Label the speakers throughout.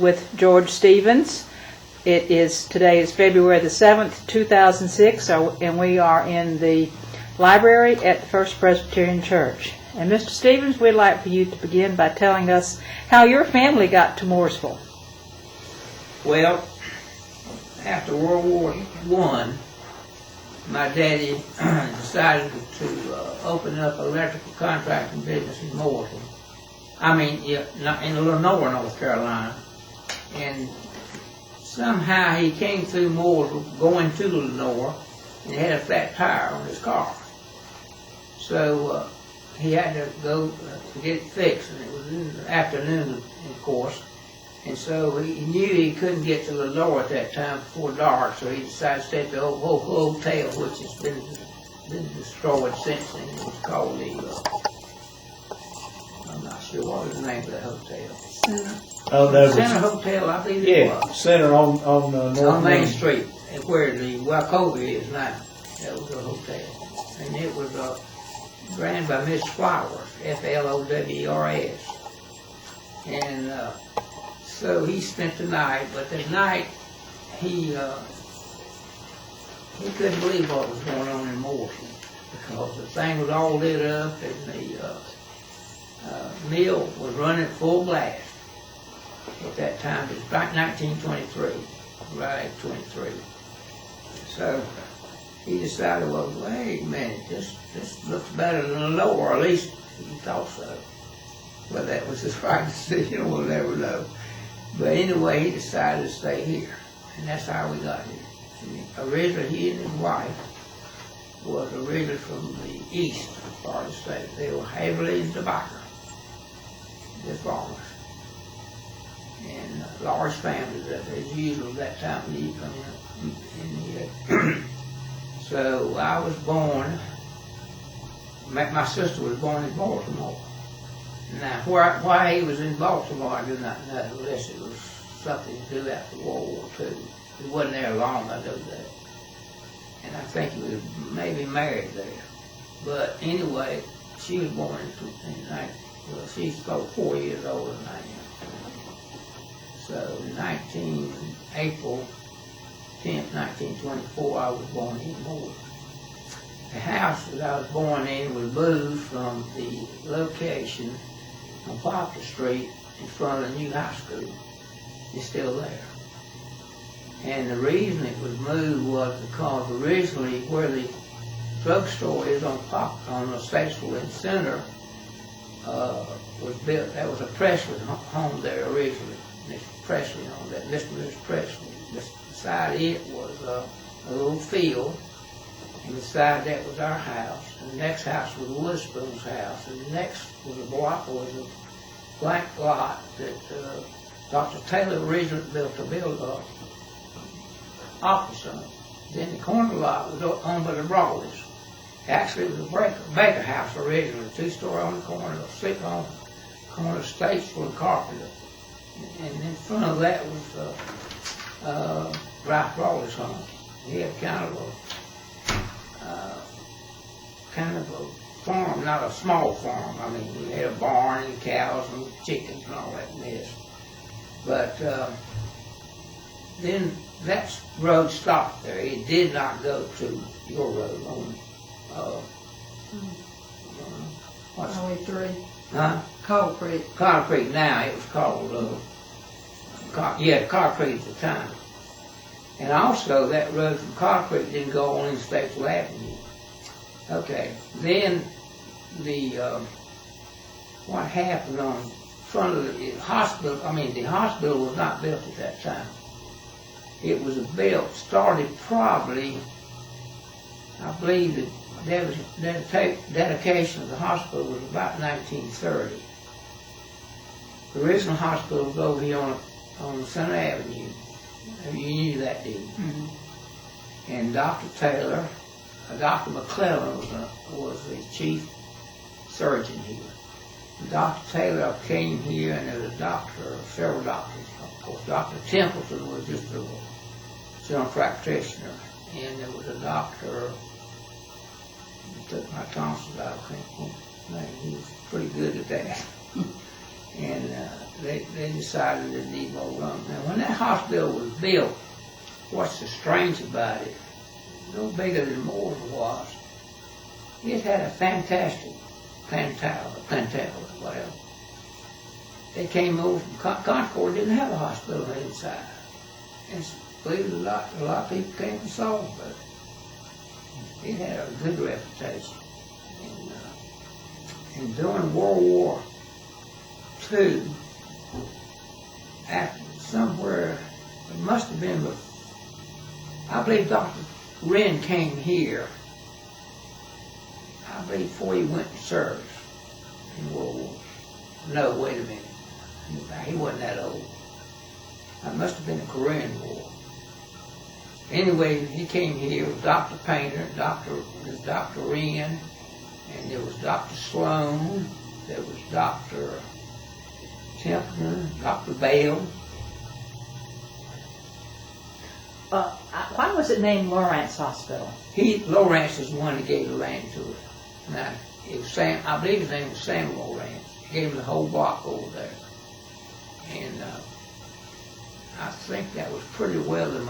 Speaker 1: With George Stevens. Today is February the 7th, 2006, and we are in the library at the First Presbyterian Church. And Mr. Stevens, we'd like for you to begin by telling us how your family got to Mooresville.
Speaker 2: Well, after World War I, my daddy decided to open up an electrical contracting business in Mooresville. In Lenore, North Carolina. And somehow he came through Mooresville going to Lenore, and he had a flat tire on his car. So he had to go to get it fixed, and it was in the afternoon, of course. And so he knew he couldn't get to Lenore at that time before dark, so he decided to stay at the old hotel, which has been destroyed since then. It was called I'm not sure what was the name of that hotel. Center Hotel, I believe it was.
Speaker 3: Center on North
Speaker 2: on Main Street, where the Wachovia is now. That was a hotel. And it was ran by Miss Flowers, Flowers. And so he spent the night, but the night he couldn't believe what was going on in Mooresville, because the thing was all lit up and the mill was running full blast. At that time, it was back 1923, right, 23. So he decided, well, wait a minute, this looks better than Lenore, or at least he thought so. Well, that was his right decision, we'll never know. But anyway, he decided to stay here, and that's how we got here. Originally, he and his wife was originally from the east part of the state. They were heavily into tobacco. They're farmers. And large families that they usually at that time when you come in here. So I was born, my sister was born in Baltimore. Now why he was in Baltimore I do not know, unless it was something to do after World War II. He wasn't there long, I know that. And I think he was maybe married there. But anyway, she was born she's about 4 years older than I am. So April 10th, 1924, I was born in Mooresville. The house that I was born in was moved from the location on Poplar Street in front of the new high school. It's still there. And the reason it was moved was because originally where the drugstore is on the Statesville and Center was built. That was a Presley home there originally. Mr. Presley on that, Mr. Presley. Beside it was a little field, and beside that was our house. And the next house was Woodspoon's house, and the next was a blank lot that Dr. Taylor originally built office on. Then the corner lot was owned by the Brawleys. Actually, it was a Baker house originally, 2-story on the corner, sitting on the corner of Statesville and Carpenter. And in front of that was Ralph Brawley's home. He had kind of a farm, not a small farm. I mean, he had a barn and cows and chickens and all that mess. But then that road stopped there. It did not go to your road on
Speaker 4: Highway 3.
Speaker 2: Huh?
Speaker 4: Coal Creek.
Speaker 2: Coal Creek now, it was called, Coal Creek at the time. And also that road from Coal Creek didn't go on in Statesville Avenue. Okay, then what happened on front of the hospital, the hospital was not built at that time. It was started probably, I believe that the dedication of the hospital was about 1930. The original hospital was over here on Center Avenue. You knew that, didn't you? Mm-hmm. And Dr. Taylor, Dr. McClellan was the chief surgeon here. And Dr. Taylor came here, and there was several doctors. Of course, Dr. Templeton was just a general practitioner, and there was a doctor who took my tonsils out. I think he was pretty good at that. And they decided they need more room. Now, when that hospital was built, what's so strange about it, no bigger than Moore's was, it had a fantastic plantel, whatever. They came over from Concord, didn't have a hospital inside. And believe it or not, a lot of people came from Salisbury. It had a good reputation. And during World War II, after somewhere, it must have been, I believe Dr. Wren came here, I believe before he went to service in World War. No, wait a minute. He wasn't that old. It must have been the Korean War. Anyway, he came here with Dr. Painter, Dr. Wren, and there was Dr. Sloan, there was Dr. Templeton, Dr. Bale.
Speaker 1: Why was it named Lawrence Hospital?
Speaker 2: Lawrence is the one that gave the land to it. Now, it was I believe his name was Sam Lawrence. He gave him the whole block over there. And I think that was pretty well the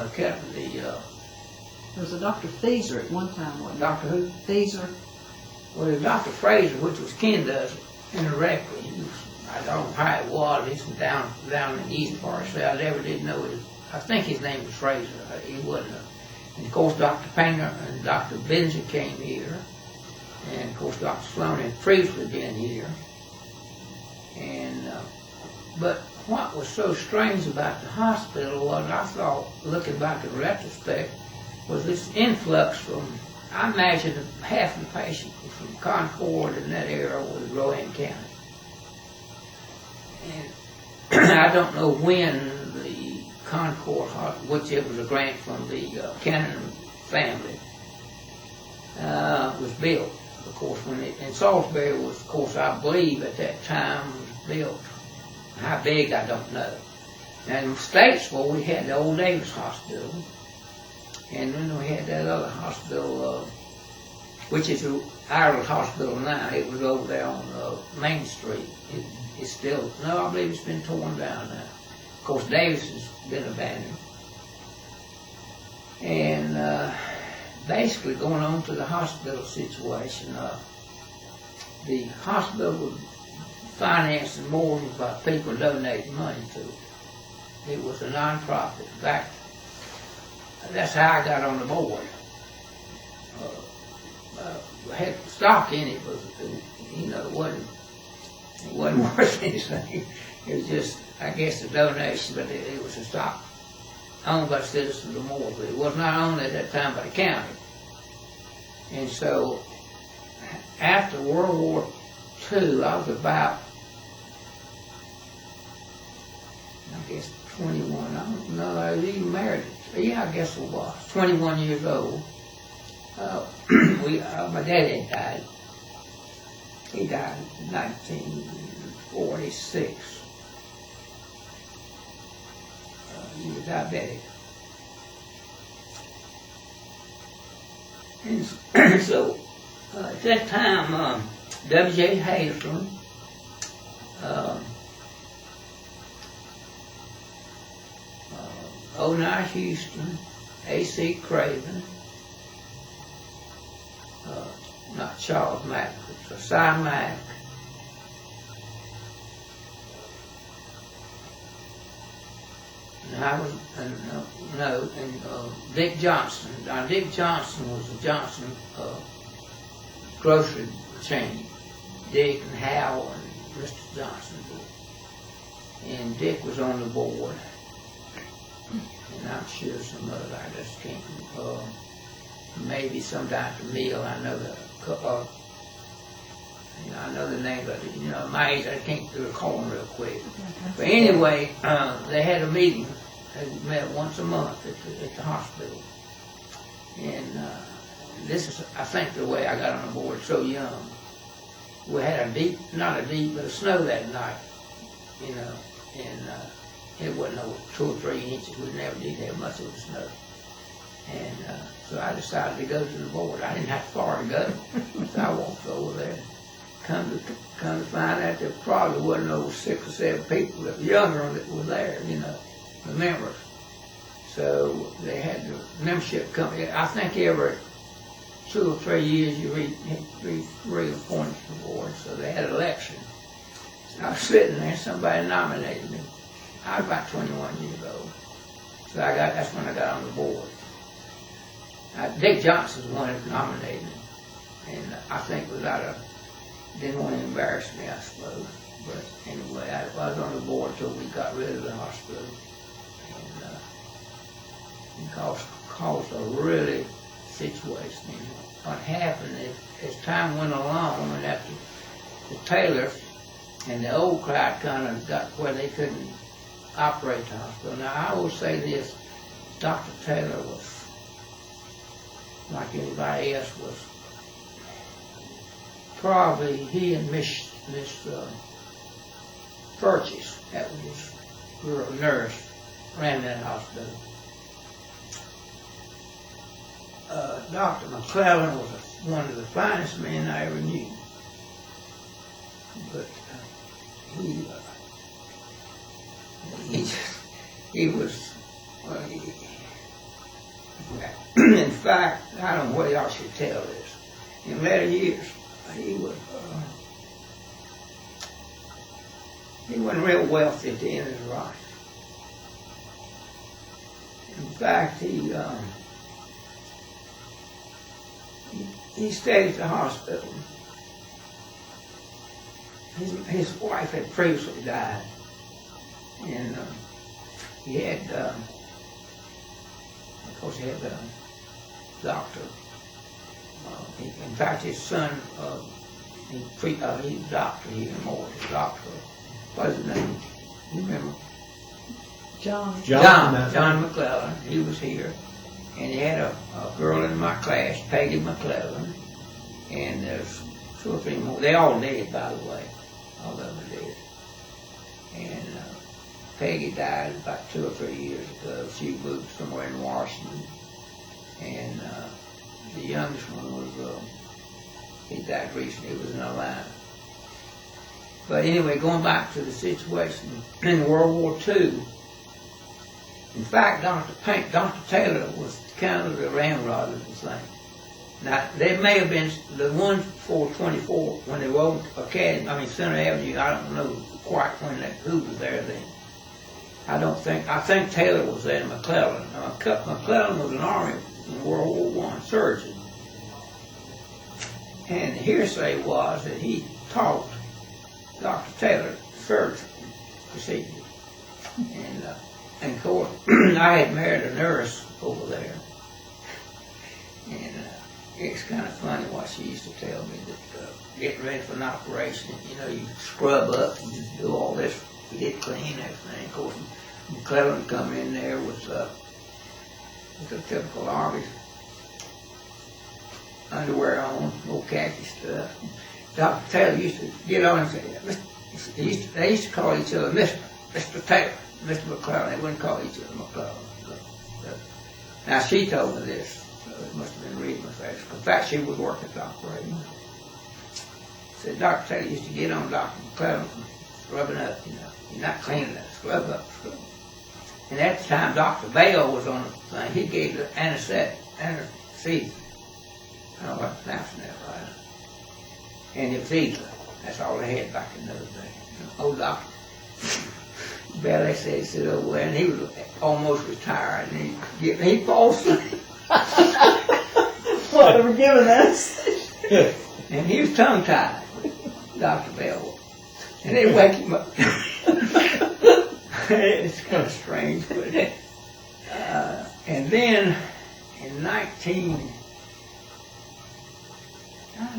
Speaker 4: There was a Dr. Feeser at one time, wasn't there?
Speaker 2: Dr. who?
Speaker 4: Feeser.
Speaker 2: Well, there's Dr. Fraser, which was kin to us indirectly. I don't know how it was. He's from down in the east part, so I never did know his. I think his name was Fraser. He wasn't. And of course, Dr. Painter and Dr. Benzer came here, and of course, Dr. Sloan had previously been here. And but what was so strange about the hospital was, I thought, looking back in retrospect, was this influx from. I imagine half the patients were from Concord and that area was Rowan County. And I don't know when the Concord, which it was a grant from the Cannon family, was built. Of course, and Salisbury was, of course, I believe at that time was built. How big, I don't know. And in Statesville, we had the Old Davis Hospital. And then we had that other hospital, which is Ireland Hospital now. It was over there on Main Street. It's still, no, I believe it's been torn down now. Of course, Davis has been abandoned. And basically going on to the hospital situation, the hospital was financed more by people donating money to it. It was a non-profit. In fact, that's how I got on the board. I had stock in it, but it wasn't worth anything. It was just, I guess, a donation, but it was a stock owned by citizens of Mooresville. It was not owned at that time by the county. And so, after World War II, I was about, I guess, 21. I don't know, I was even married. Yeah, I guess it was. 21 years old. My daddy had died. He died in 1946. He was diabetic. And so, at that time, W.J. Hazelton, O.N.I. Houston, A.C. Craven, not Charles Mack, but Josiah Mack, and I was, and Dick Johnson. Now, Dick Johnson was the Johnson grocery chain. Dick and Hal and Mr. Johnson. And Dick was on the board. And I'm sure some other, I just can't, maybe some Dr. Mill, I know I know the name, but my age, I can't recall them real quick. But anyway, they had a meeting. They met once a month at the hospital. And this is, I think, the way I got on the board so young. We had not a deep, but a snow that night, and it wasn't over 2 or 3 inches. We never did have much of the snow. And so I decided to go to the board. I didn't have far to go, so I walked over there. come to find out there probably wasn't over 6 or 7 people that were younger that were there, the members. So they had the membership come. I think every 2 or 3 years you reappointed to the board. So they had an election. I was sitting there, somebody nominated me. I was about 21 years old. So that's when I got on the board. Dick Johnson's the one that nominated me. And I think didn't want to embarrass me, I suppose. But anyway, I was on the board until we got rid of the hospital. And caused a really situation. What happened is, as time went along, and after the Taylors and the old crowd kind of got where they couldn't operate the hospital. Now, I will say this, Dr. Taylor was, like anybody else, was probably, he and Miss Purchase, that was his girl nurse, ran that hospital. Dr. McClellan was one of the finest men I ever knew. But he was, in fact, I don't know whether y'all should tell this. In later years, he wasn't real wealthy at the end of his life. In fact, he stayed at the hospital. His wife had previously died, and he had, of course, he had a doctor. In fact, his son, he's a doctor, he's more a doctor. What's his name? You remember?
Speaker 4: John
Speaker 2: McClellan. He was here. And he had a girl in my class, Peggy McClellan, and there's 2 or 3 more. They all did, by the way. All of them did. And Peggy died about 2 or 3 years ago. She moved somewhere in Washington. And the youngest one was, he died recently. He was in Atlanta. But anyway, going back to the situation in World War II, in fact, Dr. Taylor was kind of the ramrod of the thing. Now, there may have been the 1424 when they wrote Center Avenue. I don't know quite who was there then. I think Taylor was there, and McClellan. McClellan was an Army in World War I surgeon. And the hearsay was that he taught Dr. Taylor surgery procedure. And of course, I had married a nurse over there. And it's kind of funny what she used to tell me that getting ready for an operation, you scrub up and you do all this, you get clean and everything. Of course, McClellan would come in there with the typical Army underwear on, old khaki stuff. Dr. Taylor used to get on and say, they used to call each other Mr. Taylor. Mr. McClellan, they wouldn't call each other McClellan. Now, she told me this, so it must have been reading my face. In fact, she was working at the operating. Said Dr. Taylor used to get on Dr. McClellan scrubbing up, You're not cleaning up, scrub up, scrub. And at the time, Dr. Bale was on the thing. He gave the anesthesia. I don't know what I'm pronouncing that right. Anesthesia. That's all they had back in those days. Old doctor. Bailey said over there, and he was almost retired, and he falls asleep.
Speaker 4: What, they were giving us?
Speaker 2: And he was tongue-tied, Dr. Bell. And they wake him up. It's kind of strange, but and then in I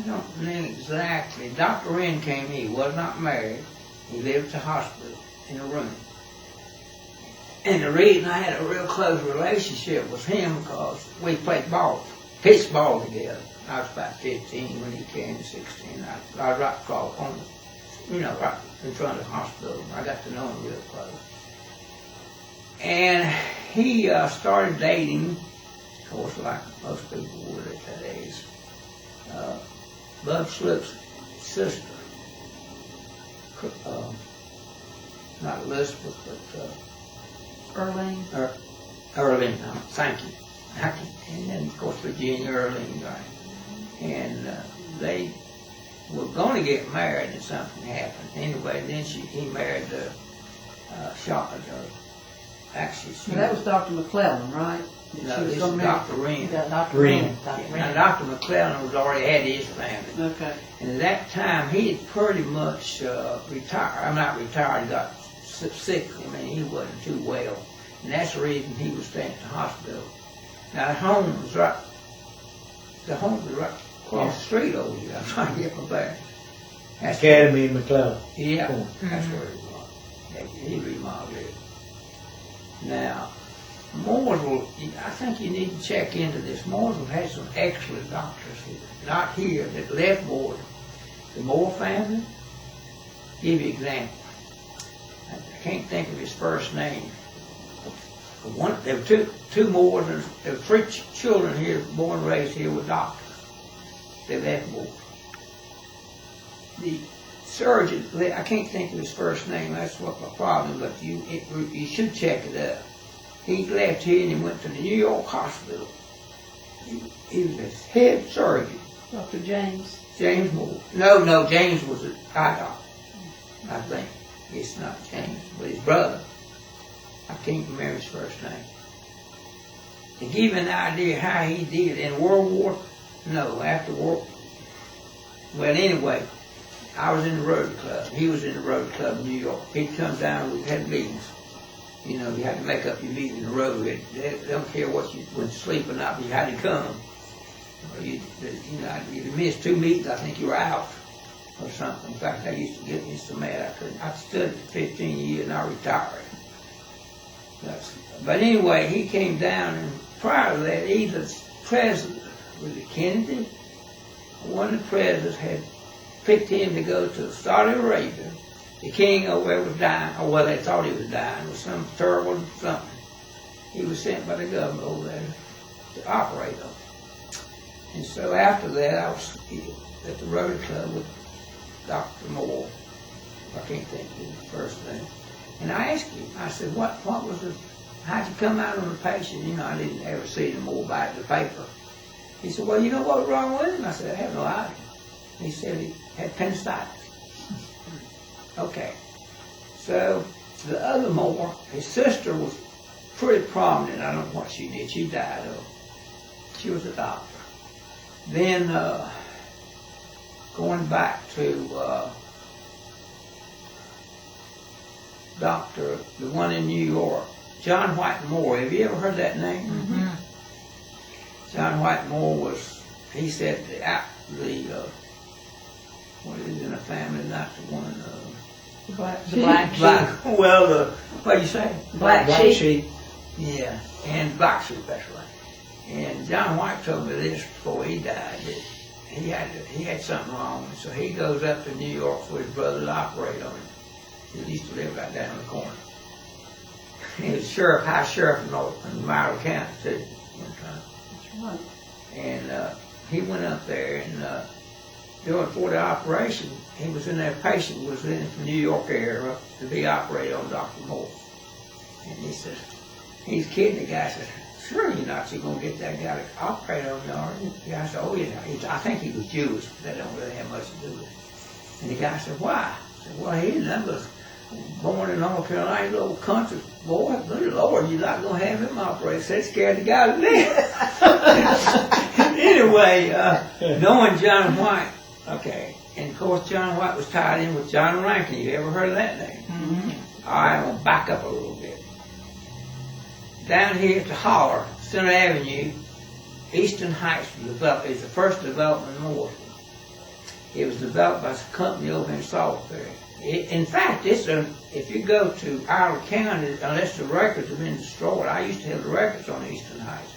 Speaker 2: don't know exactly, Dr. Wren came here. He was not married. He lived at the hospital in a room. And the reason I had a real close relationship with him because we played ball, pitched ball together. I was about 15 when he came, 16. I was right across on, right in front of the hospital. I got to know him real close. And he started dating, of course, like most people would at that age, Bud Sloop's sister. not Elizabeth, but
Speaker 4: Earlene.
Speaker 2: Earlene, thank you. And then, of course, Virginia Earlene, right? And they were going to get married and something happened. Anyway, then he married actually,
Speaker 4: Now, that was Dr. McClellan, right?
Speaker 2: no, this is Dr. Wren.
Speaker 1: Dr.
Speaker 3: Wren.
Speaker 2: Now, Dr. McClellan was already had his family.
Speaker 4: Okay.
Speaker 2: And at that time, he had pretty much retired. I'm not retired, he got sick. I mean, he wasn't too well. And that's the reason he was staying at the hospital. Now, the home was right across the street over here. I'm trying to get my bearings. That's
Speaker 3: Academy in McLeod.
Speaker 2: yeah,
Speaker 3: Cool.
Speaker 2: that's where it was. He remodeled it. Now, Mooresville, I think you need to check into this. Mooresville has some excellent doctors here. Not here, that left Moore. The Moore family, give you an example. I can't think of his first name. There were two Moores, and there were three children here, born and raised here with doctors. They left Moore. The surgeon, I can't think of his first name, that's what my problem, but you should check it out. He left here and he went to the New York hospital. He was a head surgeon.
Speaker 4: Dr. James.
Speaker 2: James Moore. No, James was an eye doctor, I think. It's not James, but his brother. I can't remember his first name. To give you an idea how he did in after World. Well, anyway, I was in the Rotary Club. He was in the Rotary Club in New York. He'd come down, we had meetings. You know, you had to make up your meeting in the road. They don't care what you went to sleep or not, but you had to come. You missed 2 meetings, I think you were out or something. In fact, I used to get me so mad I stood for 15 years and I retired. But anyway, he came down, and prior to that, either the president, was it Kennedy? One of the presidents had picked him to go to Saudi Arabia. The king over there was dying, or well, they thought he was dying, with some terrible something. He was sent by the government over there to operate on him. And so after that, I was at the Rotary Club with Dr. Moore. I can't think of his first name. And I asked him, I said, what was how'd you come out on the patient? You know, I didn't ever see him more about the paper. He said, well, you know what was wrong with him? I said, I have no idea. He said he had appendicitis. Okay. So the other Moore, his sister was pretty prominent. I don't know what she did. She died of. She was a doctor. Then going back to the one in New York, John White Moore. Have you ever heard that name?
Speaker 1: Mm-hmm.
Speaker 2: John White Moore he said what is in a family, not the one,
Speaker 1: The black sheep.
Speaker 2: well, what do you say?
Speaker 1: Black sheep.
Speaker 2: Yeah, and black sheep, that's right. And John White told me this before he died, that he had something wrong, so he goes up to New York for his brother to operate on him. He used to live right down the corner. He was high sheriff in Monroe County too, one time.
Speaker 4: That's right.
Speaker 2: And he went up there and for the operation, he was in there, patient was in from New York area to be operated on Dr. Moore. And he said, he's kidding. The guy said, sure you're not going to get that guy to operate on you, are you? The guy said, oh yeah. I think he was Jewish, but that don't really have much to do with it. And the guy said, why? I said, well, he was born in North Carolina, little country boy. Good Lord, you're not going to have him operate. So that scared the guy to death. Anyway, knowing John White, okay, and of course John White was tied in with John Rankin. You ever heard of that name? Mm-hmm. All right, I'm going to back up a little bit. Down here at the Holler, Center Avenue, Eastern Heights was developed. It's the first development in Mooresville. It was developed by a company over in Salisbury. In fact, if you go to Iowa County, unless the records have been destroyed, I used to have the records on Eastern Heights.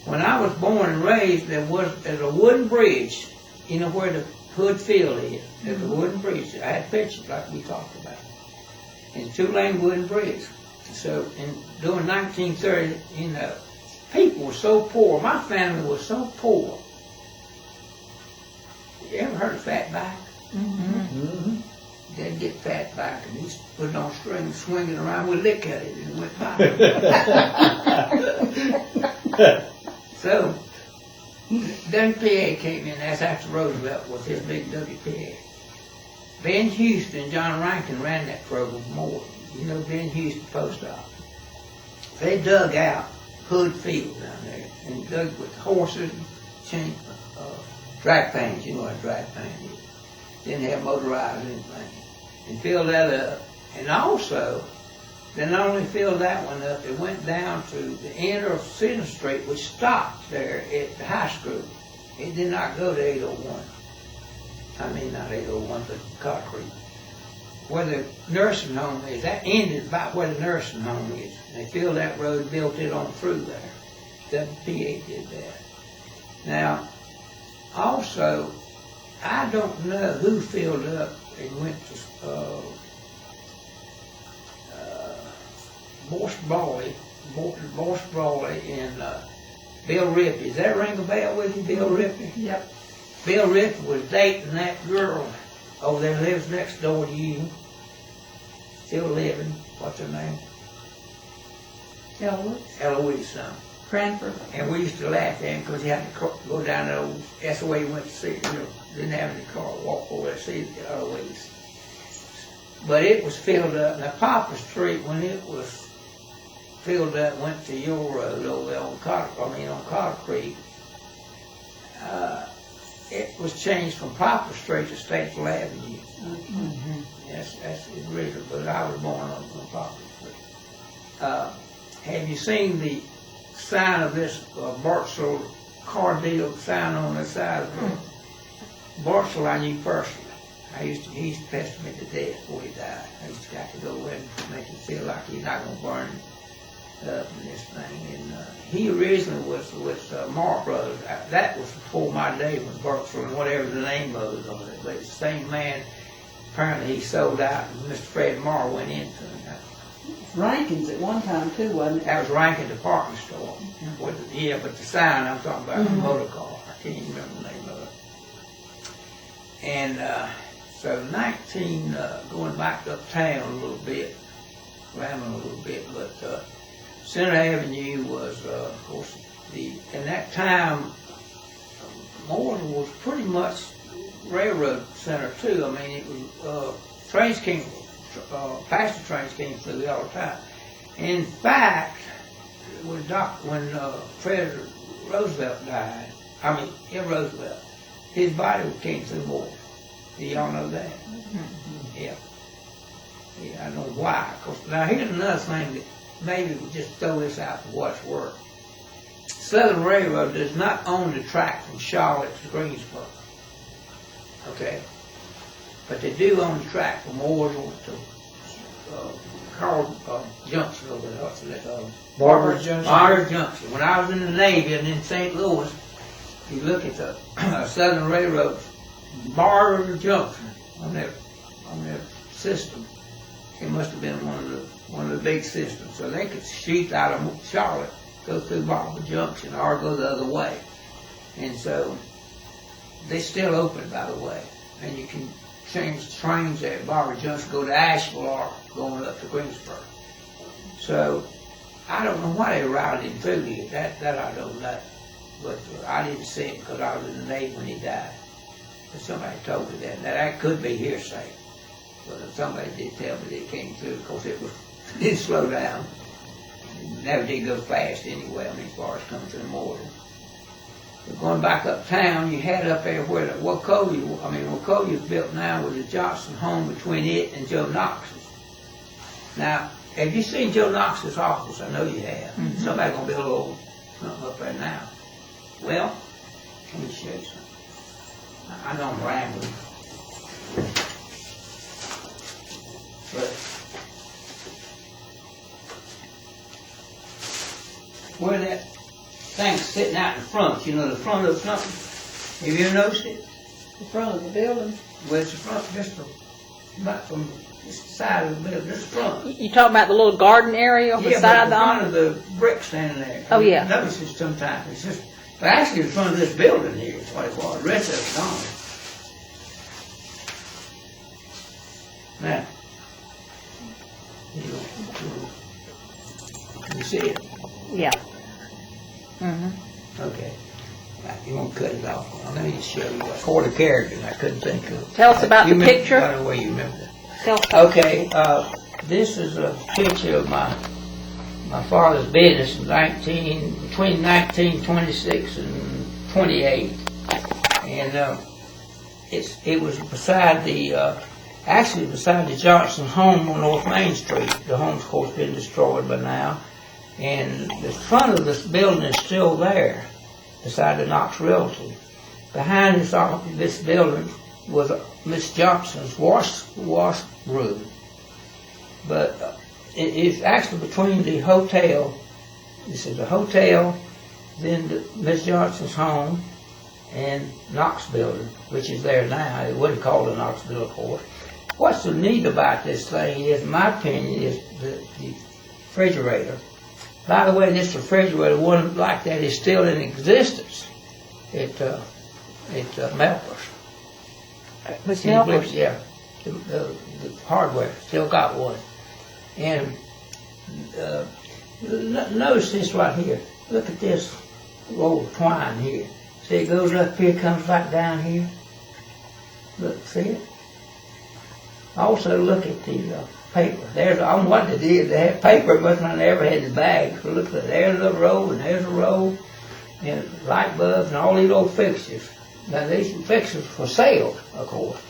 Speaker 2: When I was born and raised, there's a wooden bridge, you know where the Hood Field is. There's a wooden bridge. I had pictures like we talked about. It's a 2-lane wooden bridge. So during 1930, you know, people were so poor. My family was so poor. You ever heard of Fatback?
Speaker 1: Mm-hmm.
Speaker 3: Mm-hmm.
Speaker 2: They'd get fat back and he'd put it on string, swing it around, we'd lick at it and it went by. So, WPA came in, that's after Roosevelt was his big WPA. Ben Houston and John Rankin ran that program more. You know Ben Houston Post Office. They dug out Hood Field down there and dug with horses, chain, drag pans, you know what a drag pan is. Didn't have motorized anything. And filled that up. And also, they not only filled that one up, they went down to the end of Center Street, which stopped there at the high school. It did not go to 801. I mean, not 801, but Cotton Creek. Where the nursing home is, that ended about where the nursing home is. They filled that road, built it on through there. WPA did that. Now, also, I don't know who filled up and went to Boyce Brawley and Bill Rippey. Does that ring a bell with you, Bill Rippey?
Speaker 4: Yep.
Speaker 2: Bill Rippey was dating that girl over there, lives next door to you. Still living. What's her name? Eloise son.
Speaker 4: Cranford.
Speaker 2: And we used to laugh at him because he had to go down the old, that's the way he went to see, didn't have any car, walk over there to see Eloise. But it was filled up. Now Poplar Street, when it was filled up, went to your road over there on Cotter Creek, it was changed from Poplar Street to Statesville Avenue.
Speaker 4: Mm-hmm.
Speaker 2: That's the original, but I was born on Poplar Street. Have you seen the sign of this Bartsell car deal sign on the side of it? Bartsell I knew personally. He used to pester me to death before he died. I used to have to go in and make him feel like he's not going to burn up in this thing. And he originally was with Mark Brothers. That was before my day with Bartsell and whatever the name was on it. But it's the same man. Apparently he sold out and Mr. Fred Marr went into it.
Speaker 4: Rankins at one time too, wasn't it?
Speaker 2: That was Rankin Department Store. Yeah, but the sign I'm talking about, the motor car. I can't even remember the name of it. And so going back uptown a little bit, rambling a little bit, but Center Avenue was, of course, in that time, Mooresville was pretty much railroad center too. I mean, it was, trains came, passenger trains came through all the time. In fact, when President Roosevelt died, Roosevelt, his body came through Mooresville. Do y'all know that? Yeah. Yeah, I know why. Now here's another thing that maybe we'll just throw this out for what it's worth. Southern Railroad does not own the track from Charlotte to Greensboro. Okay? But they do own the track from Mooresville to Carl Junction over there.
Speaker 3: Barber's Junction.
Speaker 2: Barber's Junction. When I was in the Navy and in St. Louis, you look at the Southern Railroad, Barber's Junction on their system. It must have been one of the big systems. So they could shoot out of Charlotte, go through Barber Junction, or go the other way. And so they're still open, by the way. And you can change trains at Barber Junction, go to Asheville or going up to Greensboro. So I don't know why they routed him through here. That I don't know. But I didn't see it because I was in the Navy when he died. But somebody told me that. Now that could be hearsay. But somebody did tell me that it came through. Of course, it didn't slow down. It never did go fast anyway, as far as coming through the mortar. But going back uptown, you had up there where the Wacolia built now was the Johnson home between it and Joe Knox's. Now, have you seen Joe Knox's office? I know you have. Mm-hmm. Somebody's going to build a little something up there now. Well, let me show you something. I know I'm rambling. But where that thing's sitting out in front, you know, the front of something. Have you ever noticed it?
Speaker 4: The front of the building.
Speaker 2: Well, it's the front, about from this side of the building, this front.
Speaker 1: You talking about the little garden area on the side of the
Speaker 2: front of the brick standing there.
Speaker 1: Oh, yeah.
Speaker 2: Notice it sometimes. It's just, but actually the front of this building here is what it was. The rest of it's gone. Now, you see it?
Speaker 1: Yeah. Mm-hmm.
Speaker 2: Okay. You won't cut it off. Let me just show you what. For the characters, I couldn't think of.
Speaker 1: Tell us about
Speaker 2: You
Speaker 1: the
Speaker 2: remember-
Speaker 1: picture.
Speaker 2: By the way, you remember that.
Speaker 1: Tell us about
Speaker 2: Okay, this is a picture of my father's business between 1926 and 28. And it was beside beside the Johnson home on North Main Street. The home's, of course, been destroyed by now. And the front of this building is still there, beside the Knox Realty. Behind this building was Miss Johnson's washroom. But it's actually between the hotel. This is the hotel, then Miss Johnson's home, and Knox building, which is there now. It wasn't called the Knox building, of course. What's so neat about this thing is, in my opinion, is the refrigerator. By the way, this refrigerator, one like that, is still in existence. It Melpers.
Speaker 1: Miss
Speaker 2: Can you believe
Speaker 1: Melpers.
Speaker 2: it? Yeah, the hardware, still got one. And notice this right here. Look at this roll of twine here. See, it goes up here, comes back down here. Look, see it? Also, look at the paper. I don't know what they did. They had paper, but they never had the bag. So look at that. There's a row, and there's a row, and light bulbs, and all these old fixtures. Now, these fixtures for sale, of course.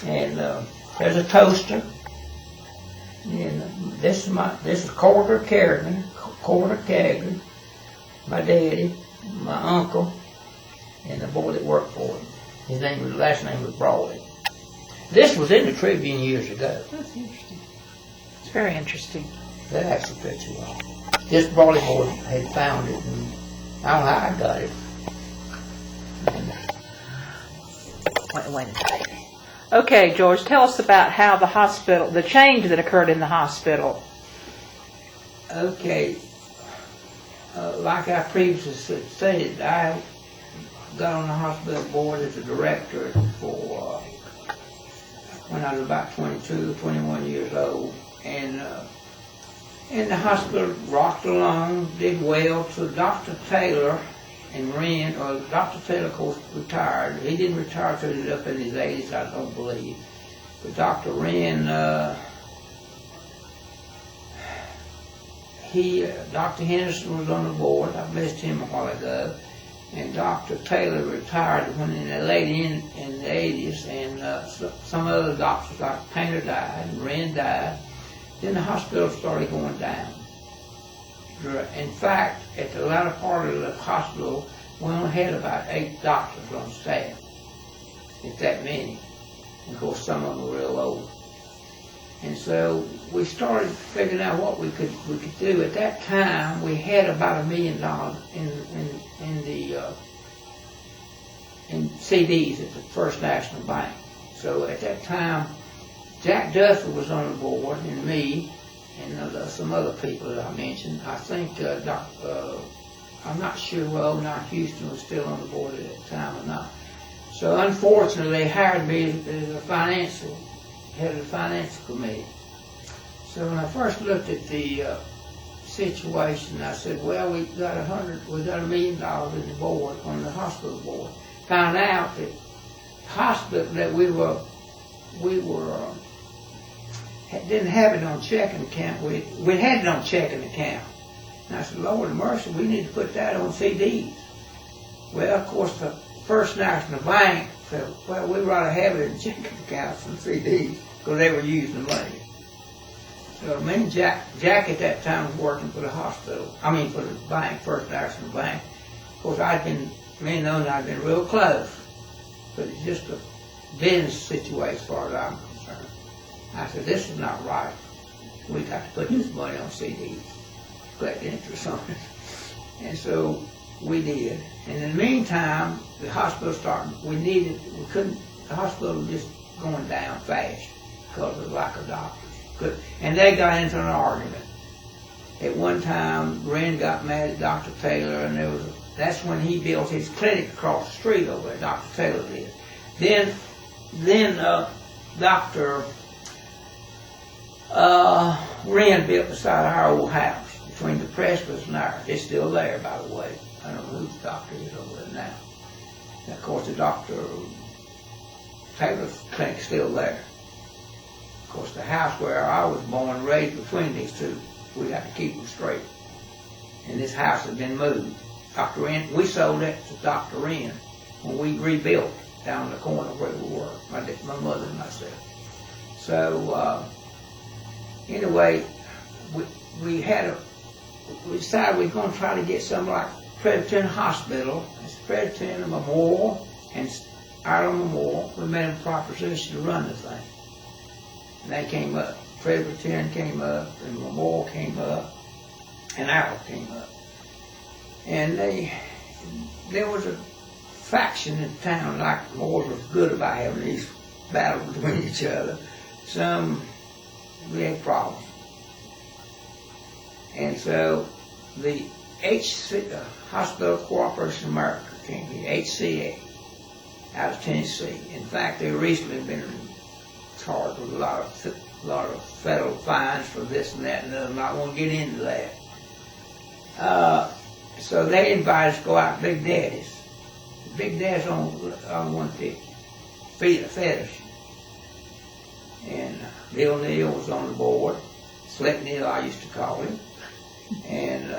Speaker 2: And there's a toaster. And this is Carter Kerrigan, my daddy, my uncle, and the boy that worked for him. His last name was Brawley. This was in the Tribune years ago.
Speaker 4: That's interesting.
Speaker 1: It's very interesting.
Speaker 2: That's the picture of it. This Brawley boy had found it, and I don't know how I got it.
Speaker 1: Wait a minute. Okay, George, tell us about how the change that occurred in the hospital.
Speaker 2: Okay, like I previously stated, I got on the hospital board as a director for when I was about 22, 21 years old, and the hospital rocked along, did well. So Dr. Taylor and Wren, Dr. Taylor, of course, retired. He didn't retire until he was up in his 80s, I don't believe. But Dr. Wren, Dr. Henderson was on the board. I missed him a while ago. And Dr. Taylor retired when in the late in the 80s, and some other doctors like Painter died, and Wren died. Then the hospital started going down. In fact, at the latter part of the hospital, we only had about 8 doctors on staff, if that many. And of course, some of them were real old. And so we started figuring out what we could do. At that time, we had about $1 million in CDs at the First National Bank. So at that time, Jack Duffy was on the board, and me, and some other people that I mentioned. I think I'm not sure whether now Houston was still on the board at that time or not. So unfortunately, they hired me as a head of the financial committee. So when I first looked at the situation, I said, well, we got $1 million in the board, on the hospital board. Found out that the hospital that we didn't have it on checking account. We had it on checking account. And I said, Lord of mercy, we need to put that on CDs. Well, of course, the First National Bank said, well, we'd rather have it in checking accounts than CDs, because they were using the money. So me and Jack at that time was working for the hospital, for the bank, First National Bank. Of course, me and those I'd been real close, but it's just a business situation as far as I'm concerned. I said, this is not right. We got to put this money on CDs, collect interest on it. And so we did. And in the meantime, the hospital the hospital was just going down fast because of the lack of doctors. And they got into an argument. At one time, Wren got mad at Dr. Taylor, and that's when he built his clinic across the street over there, Dr. Taylor did. Then Dr. Wren built beside our old house, between the Presbyterians and ours. It's still there, by the way. I don't know who the doctor is over there now. And of course, the Dr. Taylor's clinic's still there. Of course, the house where I was born and raised between these two, we got to keep them straight. And this house has been moved. Dr. Wren, we sold it to Dr. Wren when we rebuilt down the corner where we were, my mother and myself. So, anyway, we decided we were going to try to get something like Presbyterian Hospital, it's Presbyterian Memorial, and Ireland Memorial. We made a proposition to run the thing. And they came up. Presbyterian came up, and Memorial came up, and Ireland came up. And there was a faction in town, like Moors was good about having these battles between each other. We had problems. And so the Hospital Corporation of America came here, HCA, out of Tennessee. In fact, they've recently been charged with a lot of federal fines for this and that, and I'm not going to get into that. So they invited us to go out to Big Daddy's. Big Daddy's on 150, Feathers. And Bill Neal was on the board. Slick Neal, I used to call him. And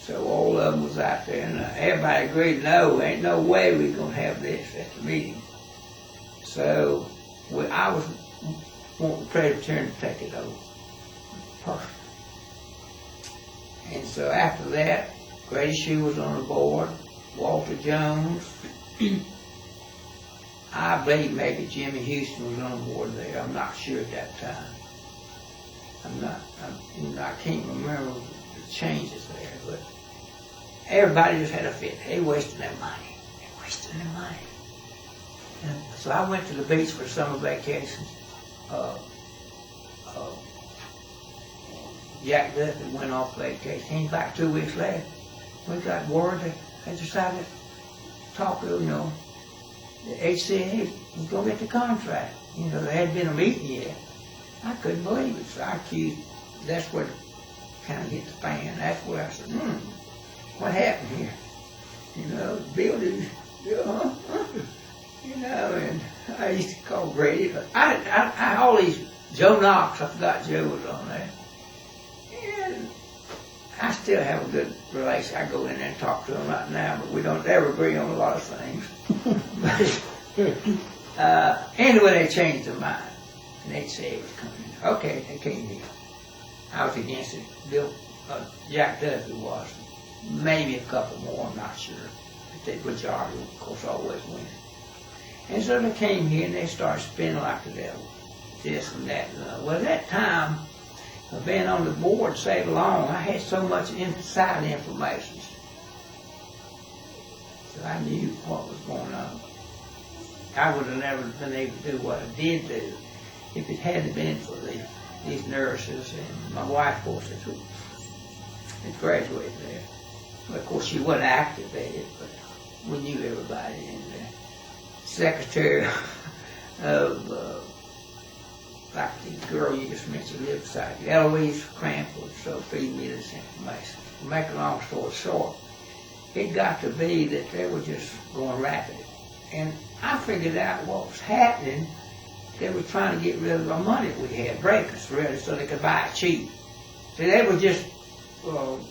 Speaker 2: so all of them was out there, and everybody agreed, no, ain't no way we're going to have this at the meeting. So I was wanting the Presbyterian to take it over personally. And so after that, Grady Shue was on the board, Walter Jones. I believe maybe Jimmy Houston was on board there. I'm not sure at that time. I can't remember the changes there, but everybody just had a fit. They wasting their money. And so I went to the beach for summer vacations. Jack Duffy went off vacation. Came back 2 weeks later. We got word that they decided to talk to, the HCA was going to get the contract. There hadn't been a meeting yet. I couldn't believe it. So I accused, that's where it kind of hit the fan. That's where I said, what happened here? The building, and I used to call Grady. I all these, Joe Knox, I forgot Joe was on there. And I still have a good relation. I go in there and talk to him right now, but we don't ever agree on a lot of things. But anyway, they changed their mind. And they'd say it was coming. Okay, they came here. I was against it. Jack Duffy was. Maybe a couple more, I'm not sure. But the majority, of course, always win. And so they came here and they started spinning like the devil. This and that. Well, at that time, of being on the board so long, I had so much inside information. So I knew what was going on. I would have never been able to do what I did do if it hadn't been for these nurses and my wife, of course, had graduated there. Well, of course, she wasn't activated, but we knew everybody. And the secretary of, like the girl you just mentioned, lived beside you, Eloise Cramp, was so feeding me this information. To make a long story short, it got to be that they were just going rapid. And I figured out what was happening. They were trying to get rid of the money we had, break us really, so they could buy it cheap. So they were just,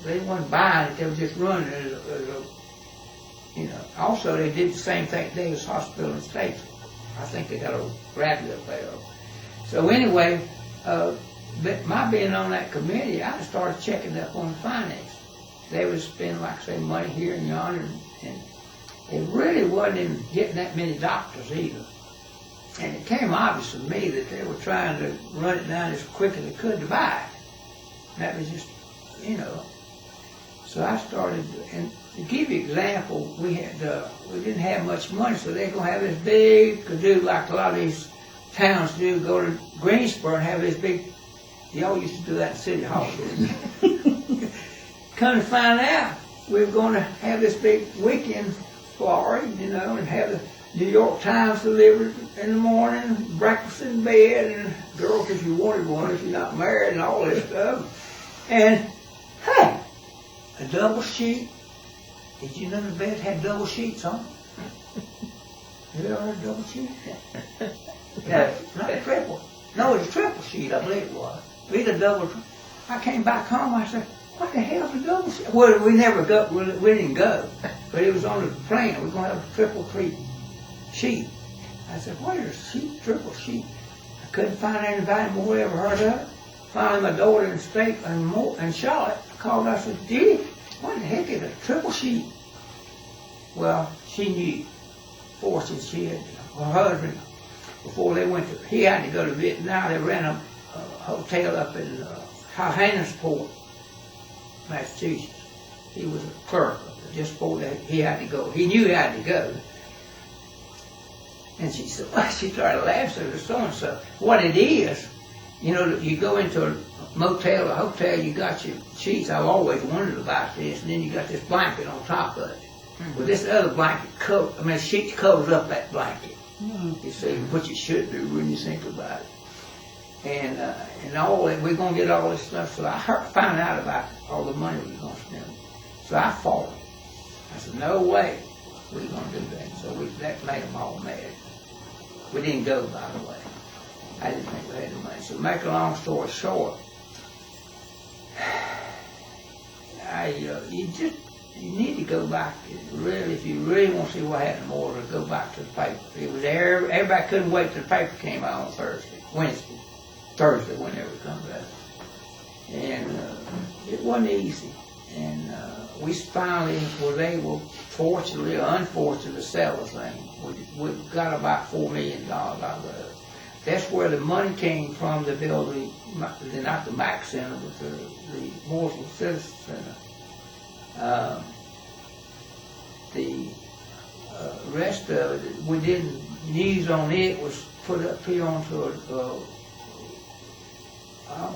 Speaker 2: they weren't buying it, they were just running it as a, Also, they did the same thing at Davis Hospital in Statesville. I think they got a rapid up there. So anyway, my being on that committee, I started checking up on the finance. They would spend, like say, money here and yonder, and it really wasn't even getting that many doctors either. And it came obvious to me that they were trying to run it down as quick as they could to buy it. That was just, So I started, and to give you an example, we didn't have much money, so they're going to have this big to-do, like a lot of these towns do, go to Greensboro and have this big, y'all used to do that in City Hall. Come to find out, we were going to have this big weekend flurry, and have New York Times delivered in the morning, breakfast in bed, and girls if you wanted one, if you're not married, and all this stuff. And hey, a double sheet. Did you know the bed had double sheets on it? You ever heard of double sheet? No, not a triple. No, it's a triple sheet, I believe it was. We had a double. I came back home, I said, what the hell's a double sheet? Well, we never go, we didn't go. But it was on the plan, we were going to have a triple sheet. I said, what is a sheet, triple sheet? I couldn't find anybody more ever heard of it. Finally, my daughter in Charlotte called us and said, Dee, what the heck is a triple sheet? Well, she knew. Fortunately, she had, her husband, before they went to, he had to go to Vietnam, they ran a hotel up in Hyannisport, Massachusetts. He was a clerk just before that. He had to go. He knew he had to go. And she said, well, she started laughing at her so-and-so. What it is, you know, you go into a motel or hotel, you got your sheets. I've always wondered about this. And then you got this blanket on top of it. Mm-hmm. Well, this other blanket, the sheet covers up that blanket. Mm-hmm. You see, which it should do when you think about it. And all that, we're going to get all this stuff. So I found out about all the money we were going to spend. So I fought it. I said, no way we're going to do that. So that made them all mad. We didn't go, by the way. I didn't think we had the money. So to make a long story short, you need to go back. Really, if you really want to see what happened more, to go back to the paper. It was there. Everybody couldn't wait till the paper came out on Thursday, whenever it comes out. And it wasn't easy. And we finally was able, fortunately or unfortunately, to sell the thing. We got about $4 million out of it. That's where the money came from to build not the Mack Center, but the Mooresville Citizen Center. The rest of it, we didn't, news on it was put up here onto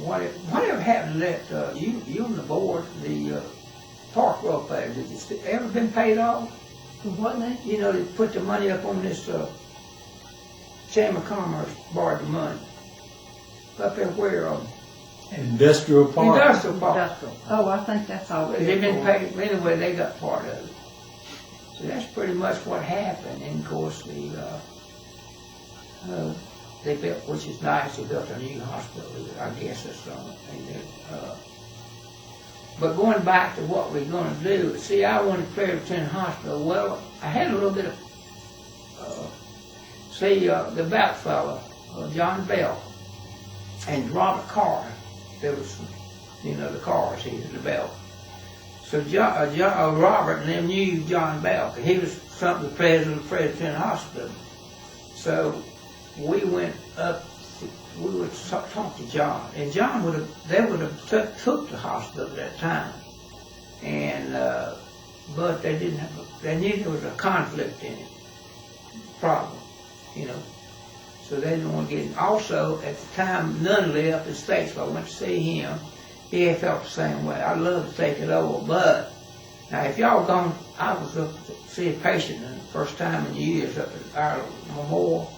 Speaker 2: whatever happened to that, you on the board, the park welfare, did you ever been paid off?
Speaker 4: What now?
Speaker 2: You know, they put the money up on this, Chamber of Commerce borrowed the money. Up there where,
Speaker 3: Industrial Park.
Speaker 2: Industrial Park.
Speaker 1: Industrial.
Speaker 4: Oh, I think that's all.
Speaker 2: They've been paid, anyway, they got part of it. So that's pretty much what happened. And of course, they built, which is nice, they built a new hospital. I guess that's on it. But going back to what we're going to do, see, I wanted Presbyterian Hospital. Well, I had a little bit of, the Belt fellow, John Bell, and Robert Carr. There was, the Carrs here, the Bell. So Robert and them knew John Bell, because he was the president of Presbyterian Hospital. So we went up, we would talk to John, and John would have took the hospital at that time, and but they didn't have. They knew there was a conflict in it, problem, So they didn't want to get it. Also, at the time, none left in Statesville. I went to see him. He felt the same way. I'd love to take it over, but now if y'all gone, I was up to see a patient the first time in years up at our Memorial.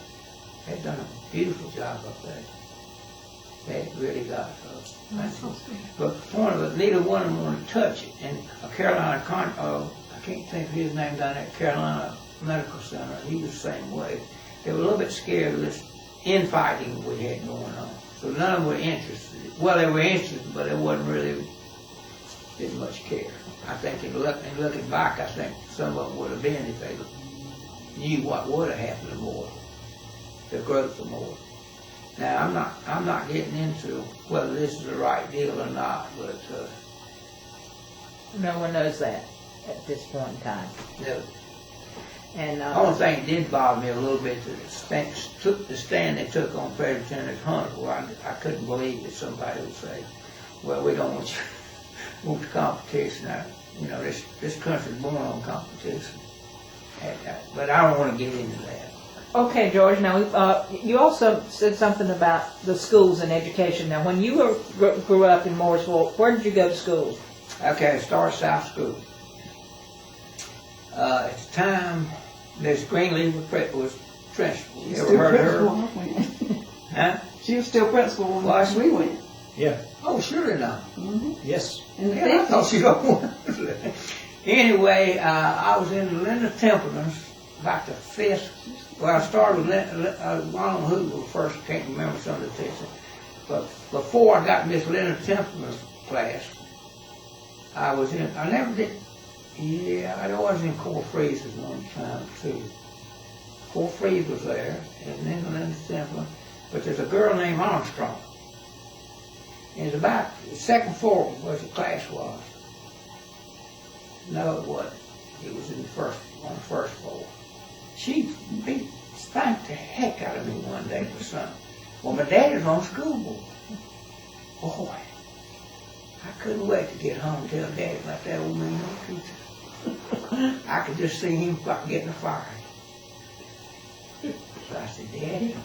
Speaker 2: They'd done a beautiful job up there. They really got but the point of it, neither one of them wanted to touch it. And Carolina, I can't think of his name down there, Carolina Medical Center, he was the same way. They were a little bit scared of this infighting we had going on. So none of them were interested. Well, they were interested, but they didn't much care. I think in looking back, I think some of them would have been if they knew what would have happened to more, the growth of more. Now, I'm not getting into whether this is the right deal or not, but
Speaker 1: no one knows that at this point in time.
Speaker 2: No.
Speaker 1: And
Speaker 2: the only thing that did bother me a little bit is the stand they took on Presbyterian Hunter, where I couldn't believe that somebody would say, well, we don't want the competition. Now, this country's born on competition. But I don't want to get into that.
Speaker 1: Okay, George. Now, you also said something about the schools and education. Now, when you grew up in Mooresville, where did you go to school?
Speaker 2: Okay, Star South School. At the time, Miss Greenlee was principal. You ever
Speaker 4: Still
Speaker 2: heard of
Speaker 4: principal
Speaker 2: her?
Speaker 4: when I went.
Speaker 2: Huh?
Speaker 4: She was still principal when
Speaker 2: Was she?
Speaker 4: we went.
Speaker 3: Yeah,
Speaker 2: Oh, surely not.
Speaker 3: yes.
Speaker 4: In the
Speaker 2: Yeah, I thought
Speaker 4: 50s.
Speaker 2: she was. Anyway, I was in Linda Templeton's about the fifth. Well, I started with I don't know who was first. Can't remember some of the teachers. But before I got Miss Linda Templeton's class, I was in. I never did. Yeah, I was in Cole Freeze's one time too. Cole Freeze was there, and then Linda Templeton. But there's a girl named Armstrong. And it's about the second floor where the class was. No, it wasn't. It was in on the first floor. She spanked the heck out of me one day for something. Well, my dad was on school board. Boy, I couldn't wait to get home and tell Daddy about that old man on teacher. I could just see him getting fired. So I said, Daddy,